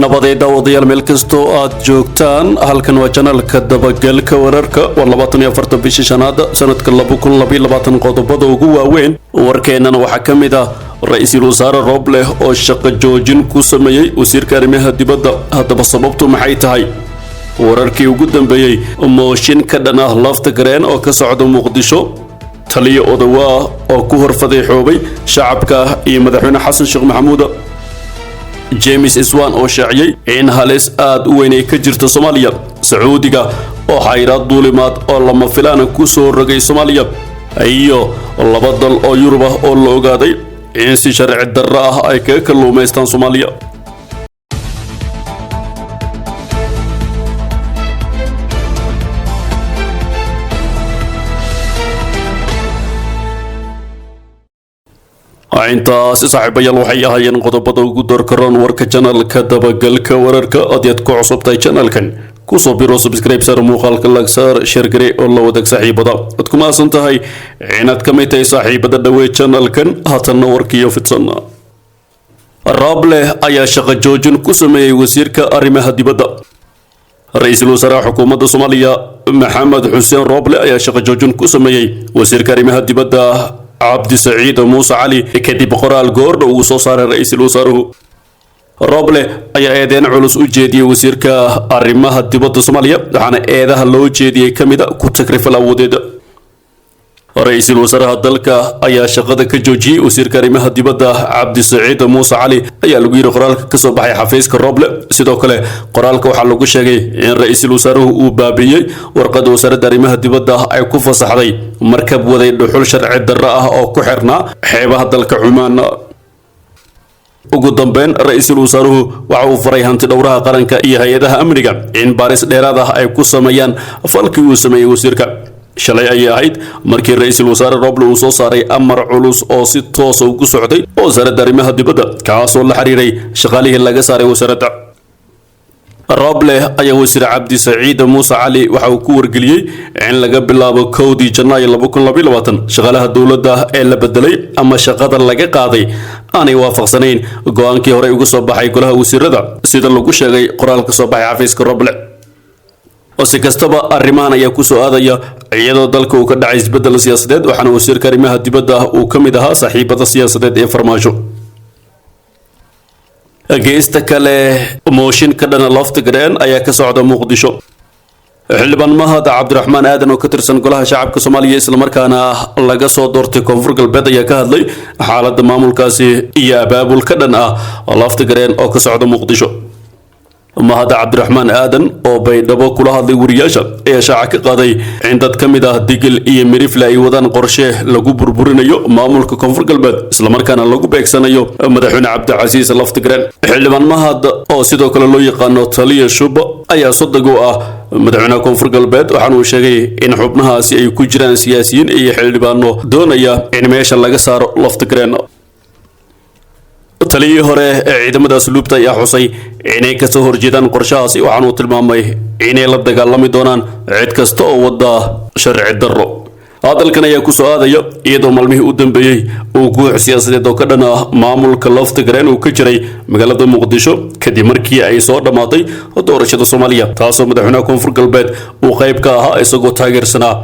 nabadeed wadayaal meel kasto aad joogtaan halkan waa channelka dabagalka wararka waa 24 bishii shanaad sanadka 2022 qodobada ugu waaweyn warkeenana waxa kamid ah ra'iisul wasaare Roble oo shaqo joojin ku sameeyay wasiirka arrimaha dibadda hadaba sababtu maxay tahay wararkii ugu dambeeyay mooshin ka dhan ah lafta gareen oo ka socda Muqdisho taliye odawaa oo ku horfaday xoobay shacabka iyo madaxweyne xasan sheekh maxamuud James Iswan oo shaaciyay in halis aad u weyn ay ka jirto Soomaaliya Sacuudiga oo xayiraad duulimaad oo lama filaan ku soo rogay Soomaaliya iyo laba dal oo Yurub ah oo la ogaaday in si sharci darro ah ay ka kalluumaystaan Soomaaliya intaas saaxiibayaal waxay ahaayeen qodobada ugu doorkaroon warka channelka dabagalka wararka aad ku cusubtay channelkan ku soo biro subscribe sar muuqaalka like sar share gare oo la wadaag saaxiibada ad kuma asan tahay inaad ka mid tahay saaxiibada dhaweey channelkan haatan warkiyo fidsan Roble ayaa shaqo joojin ku sameeyay wasiirka arrimaha dibadda ra'iisul wasaaraha xukuumadda Soomaaliya Maxamed Xuseen Roble ayaa shaqo joojin ku sameeyay wasiirka arrimaha dibadda عبد سعيد موسى علي كدب قرال غورد وسو صار رئيس الوزراء روبله ayaa eedeyn culus u jeediyay wasiirka arrimaha dibadda Soomaaliya waxaana eedaha loo jeediyay kamida ku takrifal awoodeed ra'iisul wasaaraha dalka ayaa shaqada ka joojiyay wasiirka arrimaha dibadda Cabdi Saciid Muuse Cali ayaa lagu yiri qoraalka ka soo baxay xafiiska Roble sidoo kale qoraalka waxa lagu sheegay in ra'iisul wasaaruhu uu baabiyay warqad wasaaradda arrimaha dibadda ay ku fasaxday markab waday dhuxul sharci darro ah oo ku xirnaa xeebaha dalka Cumaan ugu dambeyn ra'iisul wasaaruhu waxa uu faray hanti dhowraha qaranka iyo hay'adaha amniga in baaris dheeraad ah ay ku sameeyaan falkii uu sameeyay wasiirka shalay ay ahayd markii ra'iisul wasaare Roble uu soo saaray amar culus oo si toos ah ugu socday wasaaradda arrimaha dibadda kaas oo la xiriiray shaqaalihii laga saaray wasaaradda Roble ayaa wasiir Cabdi Saciid Muuse Cali waxa uu ku wargeliyay in laga bilaabo 1 Janaayo 2022 shaqaalaha dawladda ee la bedelay ama shaqada laga qaaday aanay waafaqsanayn go'aankii hore uga soo baxay golaha wasiirada sida lagu sheegay qoraalka soo baxay xafiiska Roble si kastaba arrimahan ayaa ku soo aadaya iyadoo dalka uu ka dhacay isbedel siyaasadeed waxaana wasiirka arrimaha dibadda uu ka mid ahaa saaxiibada siyaasadeed ee farmaajo geesta kale mooshin ka dhan lafta gareen ayaa ka socda Muqdisho xildhibaan Mahad Cabdiraxmaan Aadan oo ka tirsan golaha shacabka Soomaaliya isla markaana laga soo doortay Koonfur Galbeed ayaa ka hadlay xaaladda maamulkaasi iyo abaabul ka dhan ah lafta gareen oo ka socda Muqdisho Mahad Cabdiraxmaan Aadan oo baydhabo kula hadlay wariyaasha ayaa shaaca ka qaaday in dad kamid ah Digil iyo Mirifle ay wadaan qorshe lagu burburinayo maamulka Koonfur Galbeed isla markaana lagu beegsanayo madaxweyne Cabdicasiis Laftigreen xildhibaan Mahad oo sidoo kale loo yaqaan taliye Shuba ayaa sodog u ah madaxweynaha Koonfur Galbeed waxaana uu sheegay in xubnahaasi ay ku jiraan siyaasiyiin iyo xildhibaano doonaya in meesha laga saaro Laftigreen taliyii hore ee ciidamada asluubta ayaa xusay inay ka soo horjeedaan qorshahaasi waxaana uu tilmaamay inay la dagaalami doonaan cid kasta oo wada sharci darro hadalkan ayaa ku soo aadaya iyadoo maalmihii u dambeeyay uu guux siyaasadeed oo ka dhan ah maamulka Laftigreen uu ka jiray magaalada Muqdisho kadib markii ay soo dhamaatay doorashada Soomaaliya taasoo madaxweynaha Koonfur Galbeed uu qayb ka ahaa isagoo taageersanaa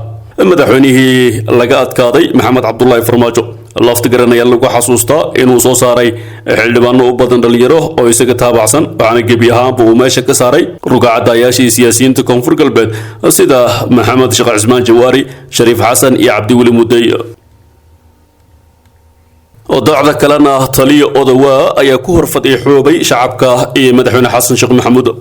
madaxweynihii laga adkaaday Maxamed Cabdullaahi Farmaajo Laftigreen ayaa lagu xasuustaa inuu soo saaray xildhibaano u badan dhalinyaro oo isaga taabacsan waxaana gebi ahaanba uu meesha ka saaray rugacadayaashii siyaasiyiinta Koonfur Galbeed sida Maxamed Sheekh Cismaan Jawaari Shariif Xasan iyo Cabdi Weli Muday ودعدا كلنا تلي أدواء أيكون رفضي حوبي شعبك إيه مدحون حسن شيخ محمود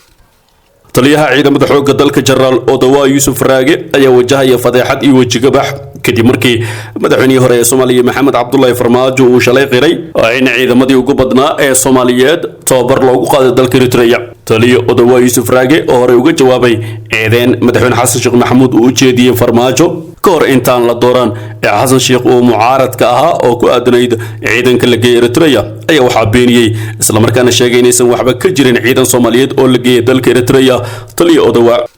تليها عيد مدحوق دلك جرال أدواء يوسف راجع أي وجه يفضيحة يوجه جبح كدي مركي مدحوني هراء الصومالي محمد عبد الله فرماج وشلي غيري عين عيد مدي وقبضنا الصوماليات تعبر لو قاد دلك رتريا تلي أدواء يوسف راجع هراء جوابي إذن مدحون حسن شيخ محمود وجدي فرماجو كور إنتان للدوران حسن شيخ ومعارض كأها أو كأدنيد عيدن كلجي إريتريا أي وحابيني إسلام مركان الشيخين يسمى وحبك كجرين عيدن صوماليات أو لجي دلك إريتريا تلي أدواء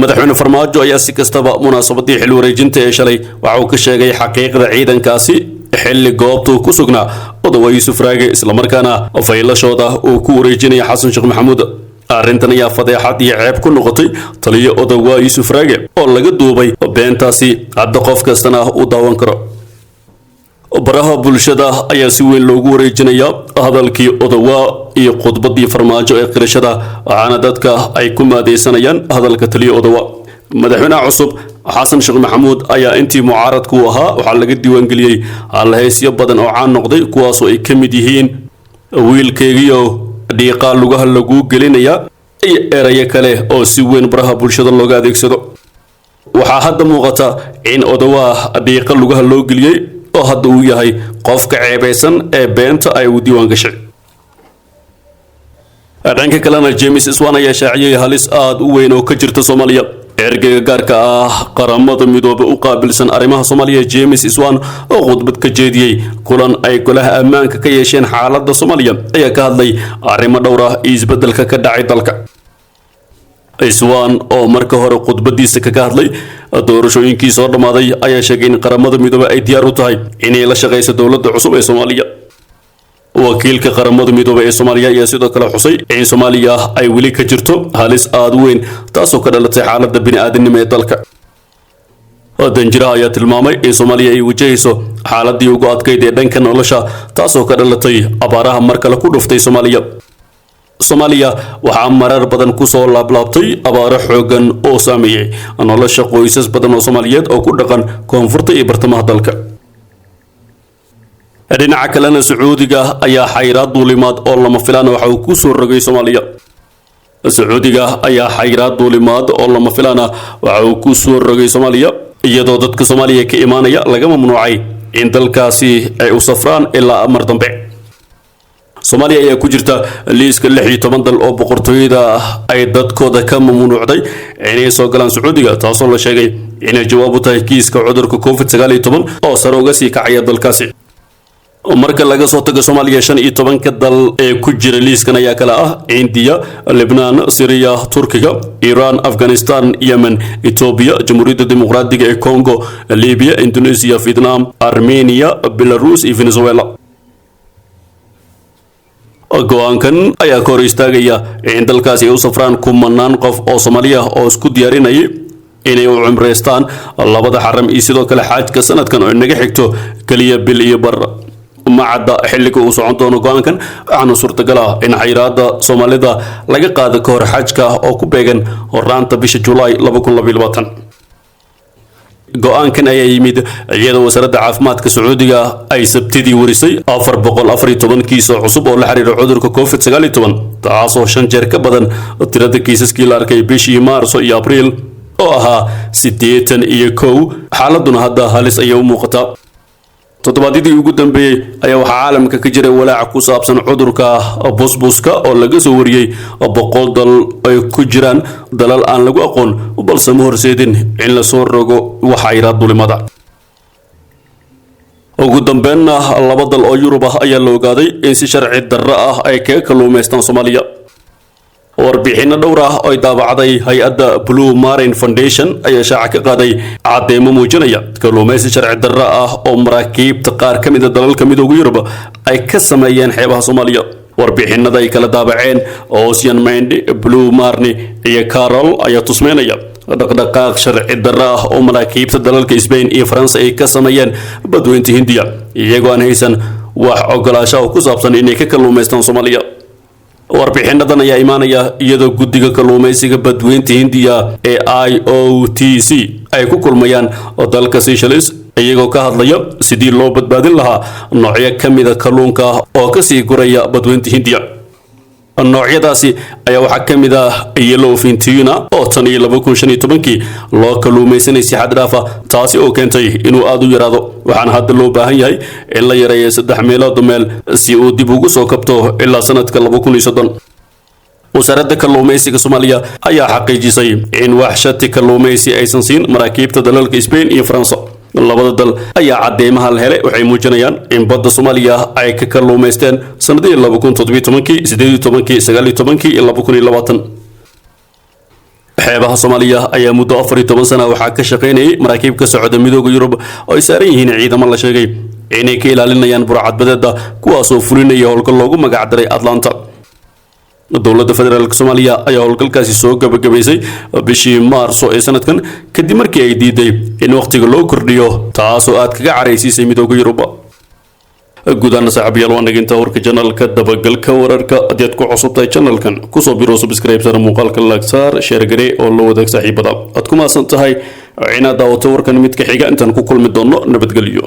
madaxweyne farmaajo ayaa si kastaba munaasabadii xil wareejinta ee shalay waxa uu ka sheegay xaqiiqda ciidankaasi xilli goobtu ku sugnaa odawa yuusuf raage islamarkaana faylashooda uu ku wareejinaya xasan sheekh maxamuud. arrintan ayaa fadeexad iyo ceeb ku noqotay taliya odawa yuusuf raage oo laga duubay beentaasi hadda qof kastana u daawan karo. baraha bulshada ayaa si weyn loogu wareejinayaa hadalkii odawa iyo khudbadii farmaajo ee qirashada, waxaana dadka ay ku maadaysanayaan hadalka taliya odawa. madaxweynaha cusub xasan sheekh maxamuud ayaa intii mucaaradku ahaa waxaa laga diiwaangeliyey halheysyo badan oo caan noqday, kuwaasoo ay ka mid yihiin wiilkeygiyo dhiiqaa lugaha laguu gelinaya iyo erayo kale oo si weyn baraha bulshada looga adeegsado. waxaa hadda muuqata in odawa dhiiqa lugaha loo geliyey oo hadda uu yahay qofka ceebaysan ee beenta ay u diiwaan gashay. dhanka kalena James Iswan ayaa shaaciyay halis aad u weyn oo ka jirta Soomaaliya. ergeyga gaarka ah qaramada midoobay u qaabilsan arrimaha Soomaaliya James Iswan oo khudbad ka jeediyey kulan ay golaha ammaanka ka yeesheen xaaladda Soomaaliya ayaa ka hadlay arrimo dhowr ah iyo isbedelka ka dhacay dalka. Iswan oo marka hore khudbadiisa kaga hadlay doorashooyinkii soo dhamaaday ayaa sheegay in qaramada midoobay ay diyaar u tahay inay la shaqeyso dowladda cusub ee Soomaaliya. wakiilka qaramada midoobay ee Soomaaliya ayaa sidoo kale xusay in Soomaaliya ay weli ka jirto halis aad u weyn taasoo ka dhalatay xaaladda bini'aadanimo ee dalka. danjiraha ayaa tilmaamay in Soomaaliya ay wajahayso xaaladii ugu adkayd ee dhanka nolosha taasoo ka dhalatay abaaraha mar kale ku dhuftay Soomaaliya waxaa marar badan ku soo laablaabtay abaaro xoogan oo saameeyay nolosha qoysas badan oo Soomaaliyeed oo ku dhaqan koonfurta iyo bartamaha dalka. dhinaca kalena Sacuudiga ayaa xayiraad duulimaad oo lama filaan waxa uu ku soo rogay Soomaaliya. Sacuudiga ayaa xayiraad duulimaad oo lama filaan waxa uu ku soo rogay Soomaaliya iyadoo dadka Soomaaliya ka imaanaya laga mamnuucay in dalkaasi ay u safraan ilaa mar dambe. Soomaaliya ayaa ku jirta liiska 16 dal oo boqortooyada ay dadkooda ka mamnuucday inay soo galaan Sacuudiga, taasoo la sheegay inay jawaab u tahay kiiska cudurka COVID-19 oo sare uga sii kacaya dalkaasi. marka laga soo tago Soomaaliya 15 dal ee ku jira liiskan ayaa kala ah India, Lebanon, Syria, Turkiga, Iran, Afghanistan, Yemen, Ethiopia, Jamhuuriyadda Dimuqraadiga ee Congo, Libya, Indonesia, Vietnam, Armenia, Belarus iyo Venezuela. go'aankan ayaa ka hor istaagaya in dalkaasi ay u safraan kumanaan qof oo Soomaaliya oo isku diyaarinayay inay u cumreystaan labada xaram iyo sidoo kale xajka sanadkan oo inaga xigto kaliya bil iyo bar. macadda xilliga uu socon doono go'aankan waxaana suurtagal ah in xayiraadda Soomaalida laga qaado ka hor xajka oo ku beegan horaanta bisha July 2022. go'aankan ayaa yimid iyadoo wasaaradda caafimaadka Sacuudiga ay sabtidii warisay 414 kiis cusub oo la xiriira cudurka COVID-19, taasoo 5 jeer ka badan tirada kiisaskii la arkay bishii Maarso iyo Abriil oo ahaa 81. xaaladuna hadda halis ayay u muuqataa. toddobaadkii ugu dambeeyay ayaa waxaa caalamka ka jiray walaac ku saabsan cudurka busbuska oo laga soo wariyay 100 dal ay ku jiraan dalal aan lagu aqoon balse ma horseedin in la soo rogo xayiraad duulimada. ugu dambeynna 2 dal oo Yurub ah ayaa la ogaaday in si sharci darro ah ay kaga kalluumaystaan Soomaaliya. warbixino dhowr ah oo daabacday hay'adda Blue Marine Foundation ayaa shaaca ka qaaday cadeymo muujinaya kalluumaysi sharci darro ah oo maraakiibta qaar ka mid ah dalalka midowga Yurub ay ka sameeyeen xeebaha Soomaaliya. warbixinada ay kala daabaceen Ocean Mind, Blue Marine iyo Coral ayaa tusmeynaya dhaqdhaqaaq sharci darro ah oo maraakiibta dalalka Spain iyo France ay ka sameeyeen badweynta Hindiya iyagoo aan haysan wax ogolaansho ku saabsan inay ka kalluumaystaan Soomaaliya. warbixinadan ayaa imaanaya iyadoo guddiga kalluumaysiga badweynta Hindiya ee IOTC ay ku kulmayaan dalka Seychelles iyagoo ka hadlaya sidii loo badbaadin lahaa noocyo ka mid ah kalluunka oo ka sii guraya badweynta Hindiya. noocyadaasi ayaa waxaa ka mid ah yellowfin tuna oo tan iyo 2015 loo kalluumaysanay si xad dhaaf ah, taasi oo keentay inuu aad u yaraado. waxaana hadda loo baahan yahay in la yareeyo 3 meelood meel si uu dib ugu soo kabto ilaa sanadka 2030. wasaaradda kalluumaysiga Soomaaliya ayaa xaqiijisay in wax shati kalluumaysi aysan siin maraakiibta dalalka Spain iyo France. labada dal ayaa cadeymaha la helay waxay muujinayaan in badda Soomaaliya ay ka kalluumaysteen sanadihii 2017, 18, 19 iyo 2020. xeebaha Soomaaliya ayaa muddo 14 sano waxaa ka shaqeynayay maraakiib ka socda midowga Yurub oo ay saaran yihiin ciidamo la sheegay inay ka ilaalinayaan burcadbadeeda kuwaasoo fulinaya howlgal loogu magac daray Atlanta. dowladda federaalka Soomaaliya ayaa howlgalkaasi soo gabagabaysay bishii Maarso ee sanadkan kadib markii ay diiday in waqtiga loo kordhiyo taasoo aad kaga caraysisay midowga Yurub. gudaana saaxiibayaal waan dhiganta warka channelka dabagalka wararka adeed ku cusubtay channelkan kusoo biro subscribe sar muuqaalka like saar share gare oo la wadaag saaxiibada aad ku maasan tahay inaad daawato warkan mid ka xiga intaan ku kulmi doono nabadgelyo.